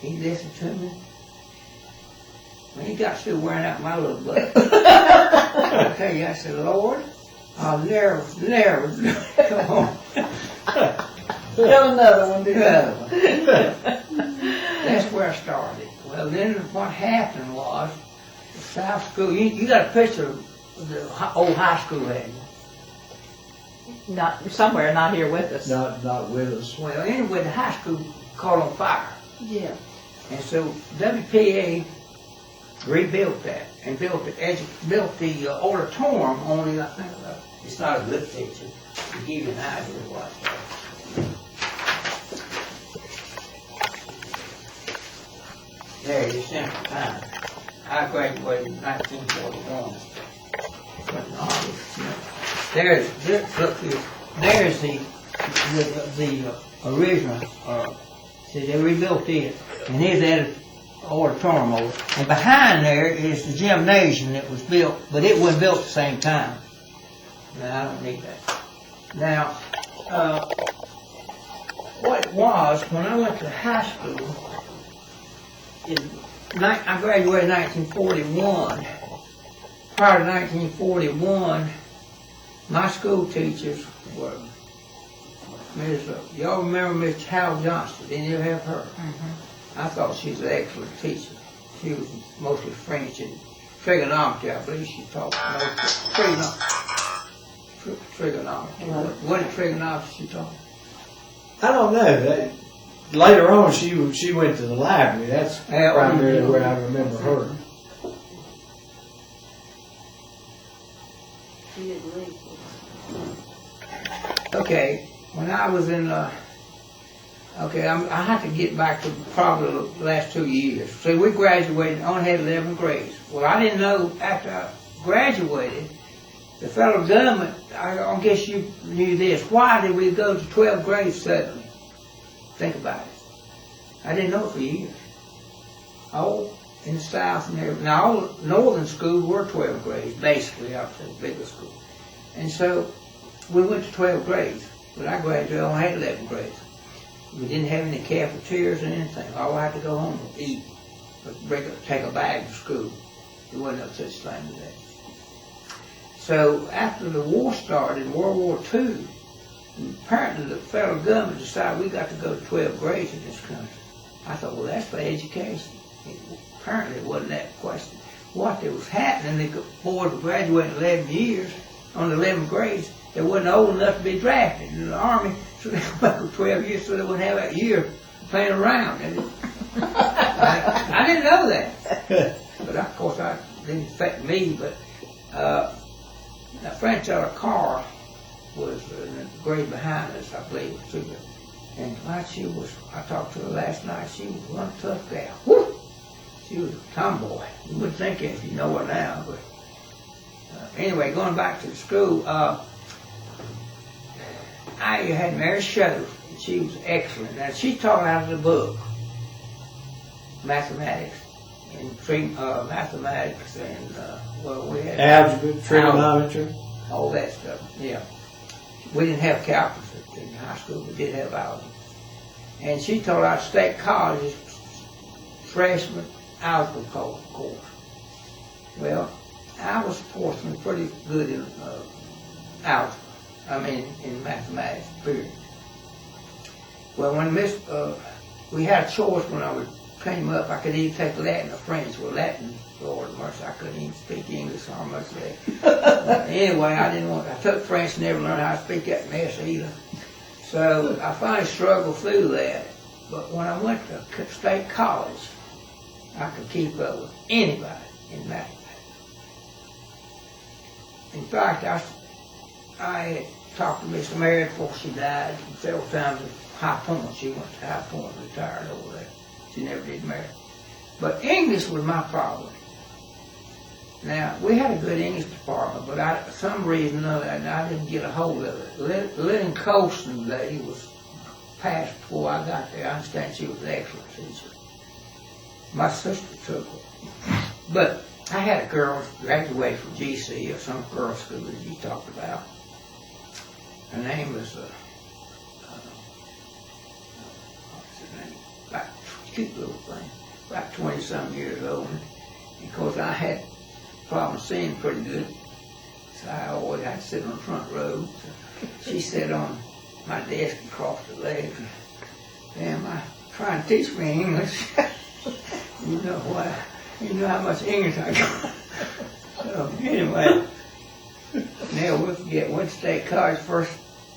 Speaker 2: he listened to me. When he got through wearing out my little butt, I tell you, I said, Lord, I'll never, come on.
Speaker 4: Got another one, did you?
Speaker 2: That's where I started. Well, then what happened was, the South School, you got a picture of the old high school, hadn't you?
Speaker 1: Not, somewhere, not here with us.
Speaker 3: Not with us.
Speaker 2: Well, anyway, the high school caught on fire.
Speaker 4: Yeah.
Speaker 2: And so WPA rebuilt that and built the auditorium on it. I think it's not a good picture to give you an idea of what it was. There it is, Central Time. I graduated in 1941. But no, there's the original. See, they rebuilt it, and here's that auditorium over. And behind there is the gymnasium that was built, but it wasn't built at the same time. No, I don't need that. Now, what it was, when I went to high school, I graduated in 1941. Prior to 1941, my school teachers were y'all remember Miss Hal Johnston? Didn't you have her? Mm-hmm. I thought she was an excellent teacher. She was mostly French and trigonometry, I believe she taught mostly trigonometry. What in trigonometry she taught?
Speaker 3: I don't know. Later on, she went to the library. That's primarily where I remember her.
Speaker 4: She didn't leave.
Speaker 2: Okay, when I was in, I have to get back to probably the last 2 years. See, we graduated, only had 11 grades. Well, I didn't know after I graduated, the federal government, I guess you knew this, why did we go to 12 grades suddenly? Think about it. I didn't know it for years. Oh, in the South and everything. Now, all northern schools were 12 grades, basically, up to the bigger school. And so, we went to 12 grades. When I graduated, I only had 11 grades. We didn't have any cafeterias or anything. All I had to go home and eat, take a bag to school. There wasn't no such thing as that. So after the war started, in World War II, apparently the federal government decided we got to go to 12 grades in this country. I thought, well, that's for education. Apparently it wasn't that question. What there was happening, the boys were graduating 11 years on 11 grades. They wasn't old enough to be drafted in the Army, so they went for 12 years so they wouldn't have that year playing around. I didn't know that. But of course, it didn't affect me. But a friend said a car was in the grade behind us, I believe. And I talked to her last night. She was one tough gal. Woo! She was a tomboy. You wouldn't think it if you know her now. But anyway, going back to the school, I had Mary Show. She was excellent. Now, she taught out of the book, mathematics, and mathematics, and we had
Speaker 3: Algebra, trigonometry.
Speaker 2: all that stuff. Yeah, we didn't have calculus in high school. We did have algebra, and she taught out State College's freshman algebra course. Well, I was fortunately pretty good in algebra. I mean, in mathematics, period. Well, when we had a choice when I came up. I could either take Latin or French. Well, Latin, Lord mercy, I couldn't even speak English almost there. Anyway, I took French, never learned how to speak that mess either. So I finally struggled through that. But when I went to state college, I could keep up with anybody in mathematics. In fact, I had talked to Miss Mary before she died several times at High Point. She went to High Point, retired over there. She never did marry. But English was my problem. Now, we had a good English department, but for some reason or other, I didn't get a hold of it. Lynn Colston lady was passed before I got there. I understand she was an excellent teacher. My sister took her. But I had a girl graduate from GC, or some girls' school that you talked about. Her name was, what's her name? About cute little thing, about 20-some years old. And of course, I had problems seeing pretty good, so I always had to sit on the front row. So she sat on my desk and crossed her legs. And, damn, I trying to teach me English. You know what? You know how much English I got. So anyway, never will forget. Went to State College, first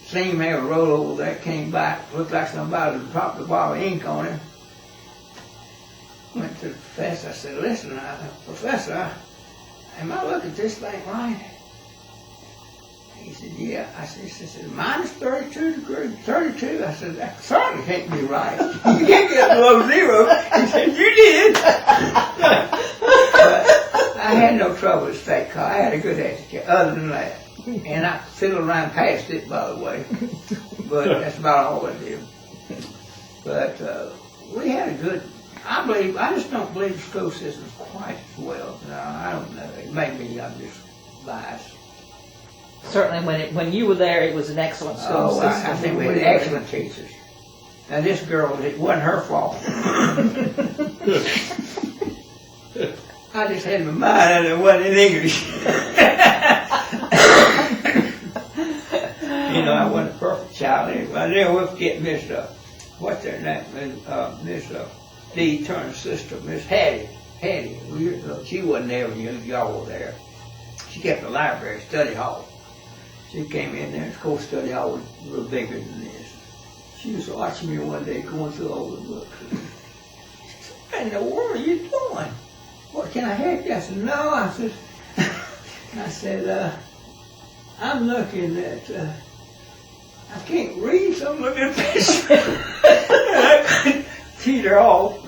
Speaker 2: seen me ever roll over there, came back, looked like somebody had dropped a bottle of ink on him. Went to the professor. I said, listen, Professor, am I looking at this thing right? He said, yeah. I said, minus 32 degrees, 32? I said, that certainly can't be right. You can't get below zero. He said, you did. But I had no trouble at State College. I had a good education, other than that. And I fiddled around past it, by the way. But that's about all I did. But we had a good, I just don't believe the school system's quite as well. No, I don't know. Maybe I'm just biased.
Speaker 1: Certainly, when you were there, it was an excellent school system.
Speaker 2: I think we had excellent teachers. Now this girl, it wasn't her fault. I just had my mind and it wasn't in English. You know, I wasn't a perfect child anyway. I never will forget Miss, what's her name? Miss D. Turner's sister, Miss Hattie. She wasn't there when y'all were there. She kept the library, study hall. She came in there, and of course, study hall was a little bigger than this. She was watching me one day going through all the books. She said, what in the world are you doing? What, can I help you? I said, no. I said, I'm looking at, I can't read, so I'm looking at this. I couldn't teeter off.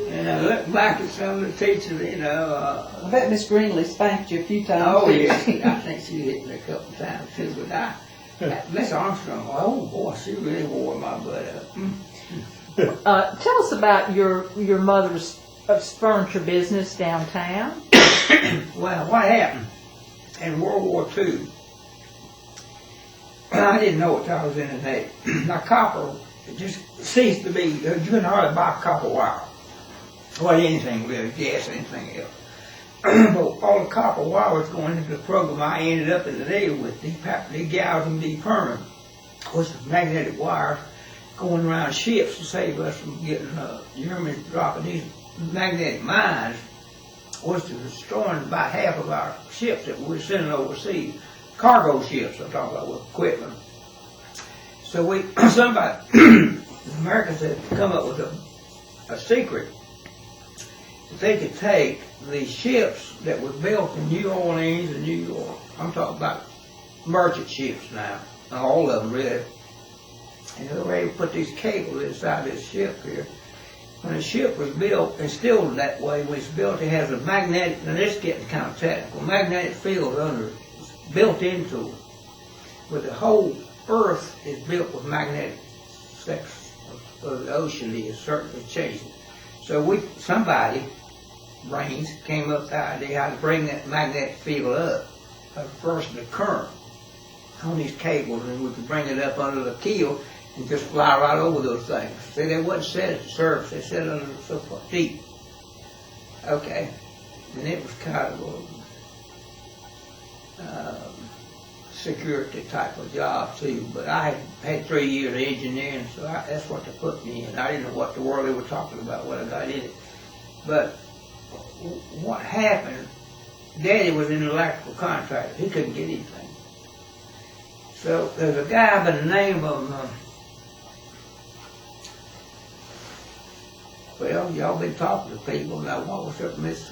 Speaker 2: And I looked back at some of the teachers, you know.
Speaker 4: I bet Miss Greenlee spanked you a few times.
Speaker 2: Oh, yeah. I think she hit me a couple times, too. But Miss Armstrong, oh, boy, she really wore my butt up.
Speaker 1: Tell us about your mother's furniture business downtown.
Speaker 2: Well, what happened in World War II, I didn't know it till I was in the Navy. Now, copper, it just ceased to be, you couldn't hardly buy copper wire. Well, anything really, gas, anything else. But all the copper wire was going into the program I ended up in the Navy with, degalvanizing, depermanent, which was magnetic wires going around ships to save us from getting Germans dropping these magnetic mines, was destroying about half of our ships that we were sending overseas. Cargo ships, I'm talking about, with equipment. So somebody, the Americans had come up with a secret. They could take the ships that were built in New Orleans and New York. I'm talking about merchant ships now, all of them really. And they were able to put these cables inside this ship here. When a ship was built, and still that way, when it's built, it has a magnetic, and this is getting kind of technical, magnetic field under it, built into it. But the whole Earth is built with magnetic sections of the ocean is certainly changing. So somebody, brains, came up with the idea how to bring that magnetic field up, first the current on these cables, and we could bring it up under the keel and just fly right over those things. See, they wasn't set at the surface, they set under so far deep. Okay, and it was kind of security type of job too, but I had 3 years of engineering, so that's what they put me in. I didn't know what the world they were talking about when I got in it. But what happened, Daddy was an electrical contractor. He couldn't get anything. So there's a guy by the name of, well, y'all been talking to people now. What was up, Miss,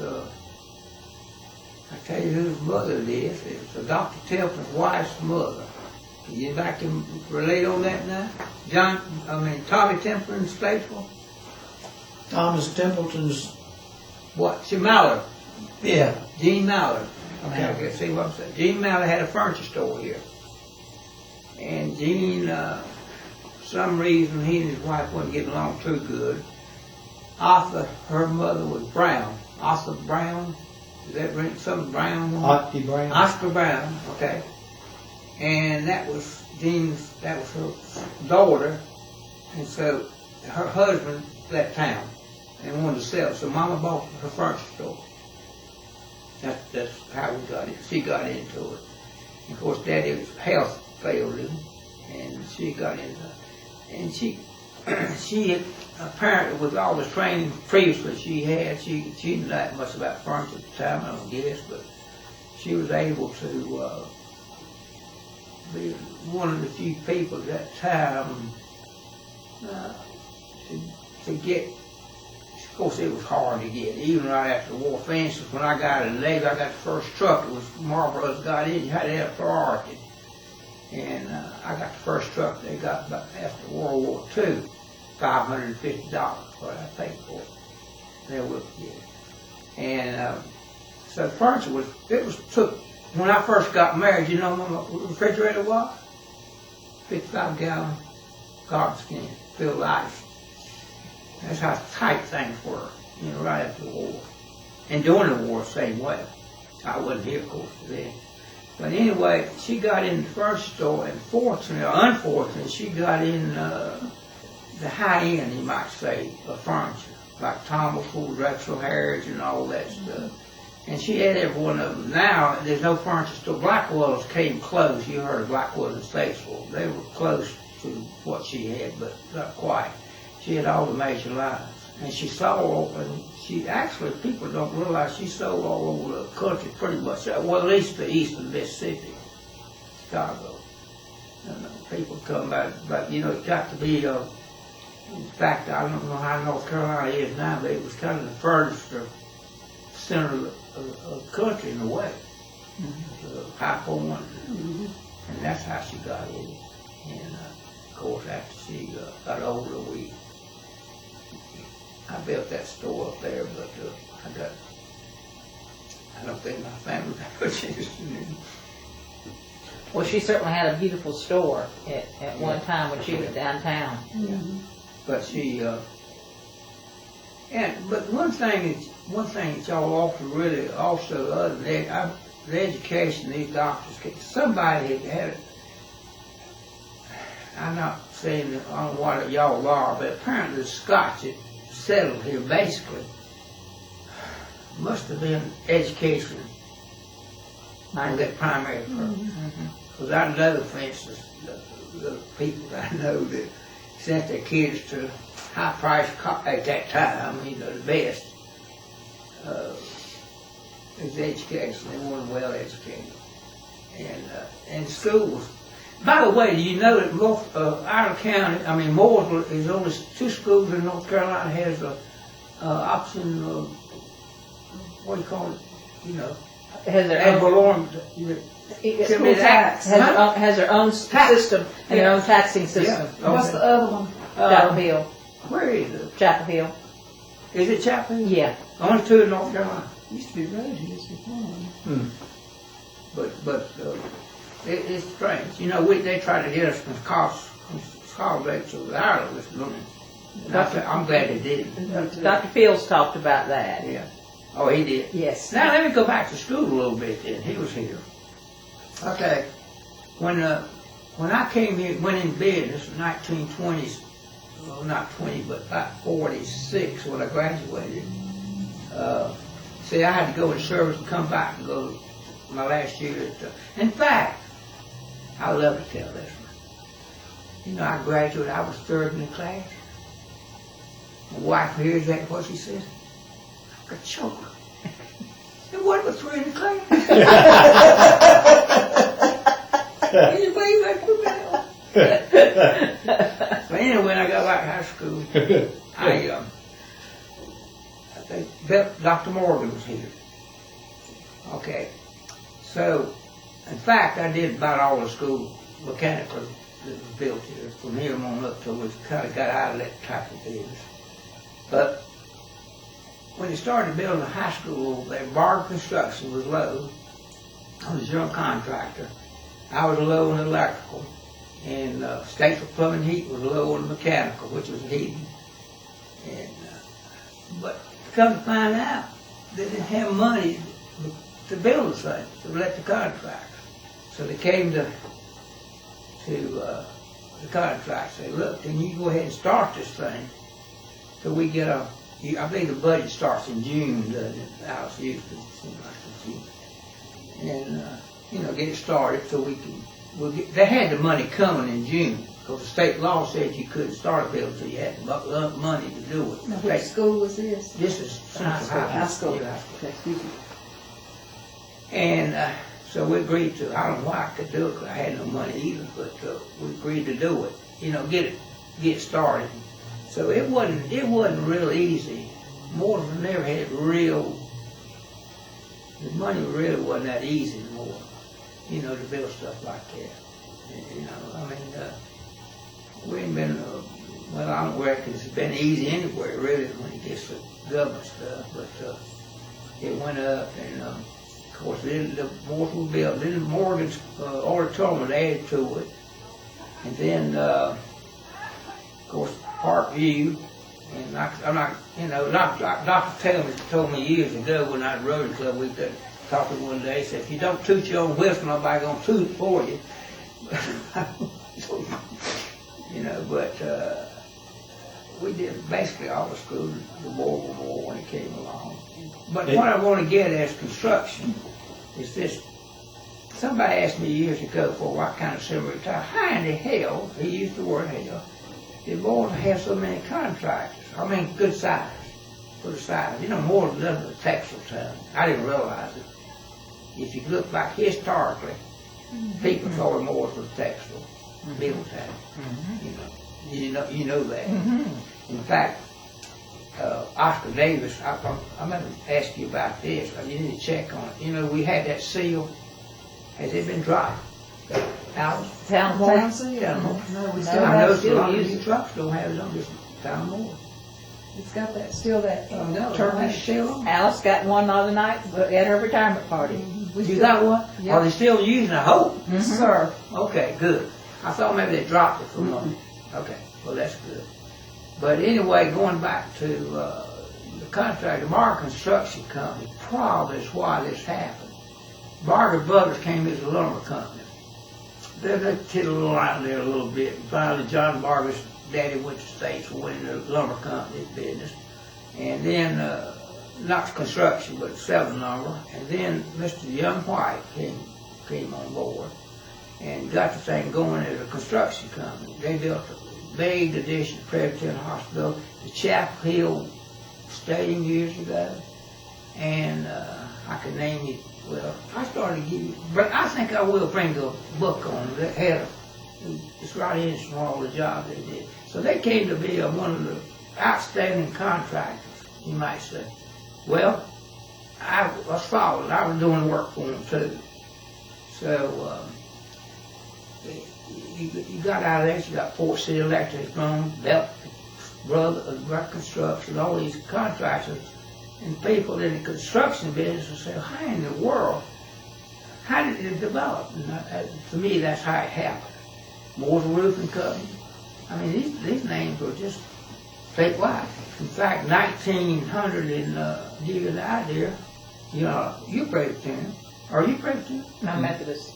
Speaker 2: I tell you whose mother it is. It's Dr. Templeton's wife's mother. Can you back and relate on that now? Tommy Templeton, Statesville?
Speaker 3: Thomas Templeton's.
Speaker 2: What? She Mallard.
Speaker 3: Yeah.
Speaker 2: Gene Mallard.
Speaker 3: Okay.
Speaker 2: Okay, see what I'm saying? Gene Mallard had a furniture store here. And Gene, some reason he and his wife wasn't getting along too good. Arthur, her mother was Brown. Arthur Brown. Is that right? Some Brown woman?
Speaker 3: Octy Brown.
Speaker 2: Oscar Brown, okay. And that was Jean's, that was her daughter. And so her husband left town and wanted to sell. So Mama bought her furniture store. That's how we got it. She got into it. And of course, Daddy's health failed him, and she got into it. And she had, apparently, with all the training previously she had, she didn't know that much about furniture at the time, I don't guess, but she was able to be one of the few people at that time to get. Of course, it was hard to get, even right after the war. For instance, when I got in the Navy, I got the first truck. It was Marlboro's got in. You had to have priority. And I got the first truck they got after World War II, $550, what I paid for it. They would get it. And so the furniture took, when I first got married, you know what my refrigerator was? 55-gallon garbage can filled with ice. That's how tight things were, you know, right after the war. And during the war, same way. I wasn't here, of course, then. But anyway, she got in the furniture store, and fortunately, or unfortunately, she got in the high end, you might say, of furniture, like Thomas Ford, Drexel, Harrods, and all that stuff. And she had every one of them. Now, there's no furniture store. Blackwell's came close. You heard of Blackwell's in Statesville. They were close to what she had, but not quite. She had all the major lines. And she sold, and she actually, people don't realize she sold all over the country pretty much, well, at least the east of Mississippi, Chicago. And people come by, but you know, it got to be, in fact, I don't know how North Carolina is now, but it was kind of the furthest center of the country in a way. High Point. And that's how she got in. And of course, after she got older, I built that store up there, but I don't think my family got much interest in it.
Speaker 1: Well, she certainly had a beautiful store at one time when she was downtown.
Speaker 2: Yeah. But she, but one thing that y'all offer really also, other than that, the education these doctors, somebody had I'm not saying that on what y'all are, but apparently the Scotch that settled here basically must have been education on that primary purpose. Because I know, for instance, the people that I know that sent their kids to high price at that time, you know, the best is education. They weren't well educated. And schools. By the way, do you know that our county, Mooresville is only 2 schools in North Carolina has a option of, what do you call it, you know,
Speaker 1: Has their
Speaker 2: ad
Speaker 1: own,
Speaker 2: valorem.
Speaker 4: School tax.
Speaker 1: has their own system and their own taxing system.
Speaker 2: Yeah.
Speaker 4: What's the other one?
Speaker 1: Chapel Hill.
Speaker 2: Where is it?
Speaker 1: Chapel Hill.
Speaker 2: Is it Chapel Hill?
Speaker 1: Yeah.
Speaker 2: Only 2 in North Carolina.
Speaker 4: Used to be Rosie's before.
Speaker 2: But it's strange. You know, they try to get us from college rates over Ireland this morning. I'm glad they didn't.
Speaker 1: Dr. Fields talked about that.
Speaker 2: Yeah. Oh, he did?
Speaker 1: Yes.
Speaker 2: Now let me go back to school a little bit then. He was here. Okay. When I came here, went in business in 1920s, well, not 20, but about 46 when I graduated. See, I had to go in service and come back and go to my last year. In fact, I love to tell this one. You know, I graduated, I was third in the class. My wife hears that, what she says? I could choke. And what was three in the class? Can you believe that? But anyway, when I got back to high school, I think Dr. Morgan was here. Okay. So, in fact, I did about all the school mechanical that was built here, from here on up till we kind of got out of that type of business. But when they started building a high school over there, Barger Construction was low. I was a general contractor. I was low in electrical. And Statesville Plumbing Heat was low in mechanical, which was heating. And but come to find out, they didn't have money to build the thing, to let the contractors. So they came to the contract, say, look, can you go ahead and start this thing till we get I believe the budget starts in June, doesn't it? Alice usually seems like it's June. And, you know, get it started so they had the money coming in June, because the state law said you couldn't start a building until you had the money to do it.
Speaker 4: Now, which school was this?
Speaker 2: This is
Speaker 4: High school.
Speaker 2: Yeah.
Speaker 4: Okay, excuse me.
Speaker 2: And so we agreed to, I don't know why I could do it, because I had no money either, but we agreed to do it, you know, get it started. So it wasn't real easy. Mooresville never had the money really wasn't that easy anymore, you know, to build stuff like that. You know, I mean, we ain't been, well, I don't reckon it's been easy anywhere really when it gets to government stuff, but it went up, and of course then the Mooresville was built, then Morgan's auditorium was added to it, and then of course Parkview, and I'm not, you know, Dr. Taylor told me years ago when I was at Rotary Club, we got talking one day, he said, if you don't toot your own whistle, nobody's going to toot it for you. You know, but we did basically all the school, the World War when it came along. But what I want to get as construction is this. Somebody asked me years ago for what kind of cemetery tile. How in the hell, he used the word hell, did Mooresville have so many contractors? I mean, good size, for the size. You know, Mooresville doesn't a textile town. I didn't realize it. If you look back historically, people thought Mooresville was textile, middle town. You know that. In fact, Oscar Davis, I'm going to ask you about this. You need to check on it. You know, we had that seal. Has it been dropped? Alice?
Speaker 1: Town
Speaker 4: seal?
Speaker 2: Town Moore.
Speaker 4: No, we
Speaker 1: No,
Speaker 4: still
Speaker 2: I
Speaker 4: have
Speaker 2: noticed a
Speaker 1: still
Speaker 2: lot of
Speaker 1: use
Speaker 2: these
Speaker 1: it.
Speaker 2: trucks don't have it on this Town Moore.
Speaker 4: It's got that, still that
Speaker 2: No,
Speaker 4: turquoise
Speaker 2: still on.
Speaker 1: Alice got one the other night at her retirement party.
Speaker 2: You got one?
Speaker 4: Yep.
Speaker 2: Are they still using it? I hope.
Speaker 4: Sir.
Speaker 2: Okay, good. I thought maybe they dropped it for a moment. Okay, well that's good. But anyway, going back to the contract, the Barger Construction Company, probably is why this happened. Barger Brothers came as a lumber company. They tittled around there a little bit. And finally, John Barger's daddy went to States and went into the lumber company business. And then, not construction, but selling lumber. And then Mr. Young White came on board and got the thing going as a construction company. They built a big addition to Presbyterian Hospital, the Chapel Hill Stadium years ago, and I could name you. Well, I started to give you, but I think I will bring a book on that had it's right in from all the jobs they did. So they came to be one of the outstanding contractors, you might say. Well, I was followed. I was doing work for them too. So you got out of there. You got Fort City Electric, Belt Brothers Construction, all these contractors and people in the construction business will say, how in the world, how did it develop? And to me, that's how it happened. Mooresville Roofing Company. I mean, these names were just statewide. In fact, 1900, and give you the idea, you know, you're Presbyterian. Are you Presbyterian?
Speaker 1: I'm Methodist.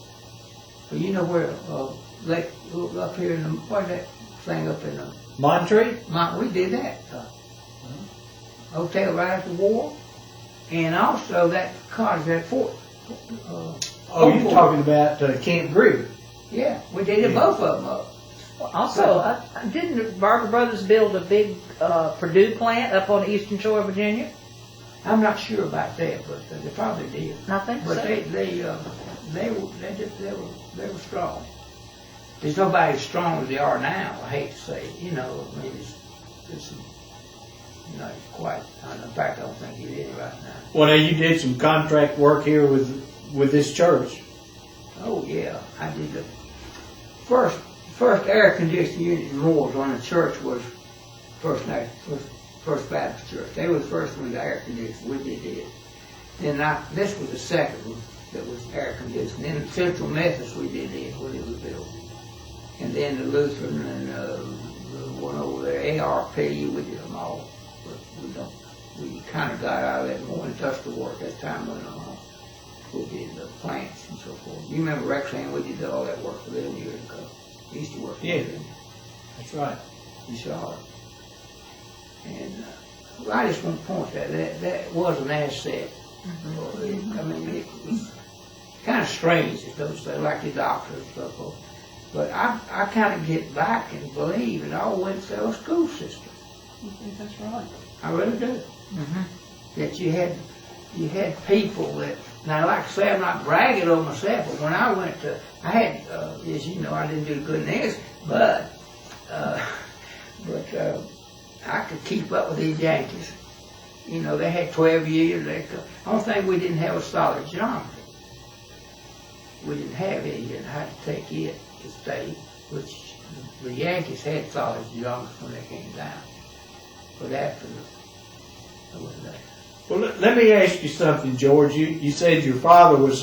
Speaker 2: Well, you know where, up here in the, what's that thing up in the,
Speaker 3: Montree?
Speaker 2: we did that. Hotel right after the war. And also that cottage, that fort.
Speaker 3: Oh, you're talking about Camp Greer.
Speaker 2: Yeah, we did both of them up.
Speaker 1: Also, didn't Barber Brothers build a big Purdue plant up on the eastern shore of Virginia?
Speaker 2: I'm not sure about that, but they probably did.
Speaker 1: I think
Speaker 2: But
Speaker 1: so.
Speaker 2: they were strong. There's nobody as strong as they are now. I hate to say it. You know, I mean, it's quite. In fact, I don't think it is right now.
Speaker 3: Well, now you did some contract work here with this church.
Speaker 2: Oh yeah, I did the first air conditioning unit in Moore's on the church was First Baptist Church. They were the first one to air condition. We did it. Then this was the second one that was air conditioned. Then Central Methodist we did it when it was built. And then the Lutheran and the one over there, ARP, we did them all. But we kind of got out of that more industrial work as time went on. We did the plants and so forth. You remember Rexham, we did all that work for them years ago. We used to work for
Speaker 3: Yeah.
Speaker 2: them.
Speaker 3: That's right.
Speaker 2: You saw it. And I just want to point that was an asset. I mean, it was kind of strange, those things, like the doctor and so forth. But I kind of get back and believe it all went through a school system.
Speaker 4: I think that's right.
Speaker 2: I really do.
Speaker 1: Mm-hmm.
Speaker 2: That you had people that, now like I say, I'm not bragging on myself, but when I went to, I had, as you know, I didn't do good in this, but I could keep up with these Yankees. You know, they had 12 years. The only thing we didn't have was solid geometry. We didn't have it. You didn't have to take it to state, which the Yankees had solid geometry when they came down. But after I wasn't there.
Speaker 3: Well, let me ask you something, George. You said your father was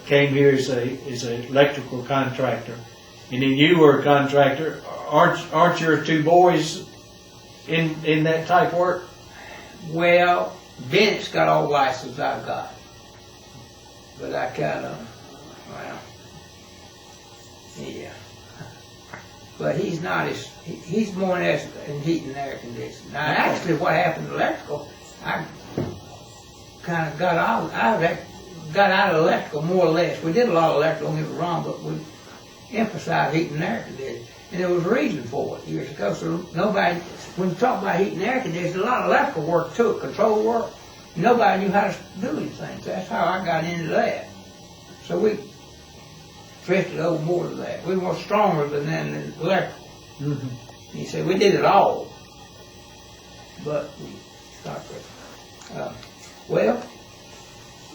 Speaker 3: came here as a electrical contractor, and then you were a contractor. Aren't your two boys in that type work?
Speaker 2: Well, Bennett's got all the license I've got. But I kind of, well, yeah. But he's not he's more or less in heating and air conditioning. Now, actually, what happened to electrical, I kind of got out of electrical more or less. We did a lot of electrical, don't get me wrong, but we emphasized heating and air conditioning. And there was a reason for it years ago. So nobody, when you talk about heating and air conditioning, a lot of electrical work too, control work. Nobody knew how to do anything. So that's how I got into that. So we drifted over more to that. We were stronger than electrical.
Speaker 3: Mm-hmm.
Speaker 2: He said we did it all, but we stopped it. Well,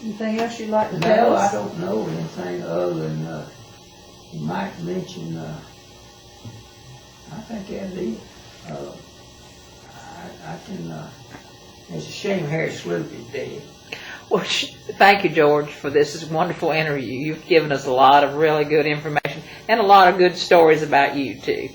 Speaker 4: Anything else you'd like to tell
Speaker 2: no, I
Speaker 4: us?
Speaker 2: don't know anything other than you might mention. I think that's it. I can. It's a shame Harry Sloop is dead.
Speaker 1: Well, thank you, George, for this wonderful interview. You've given us a lot of really good information and a lot of good stories about you, too.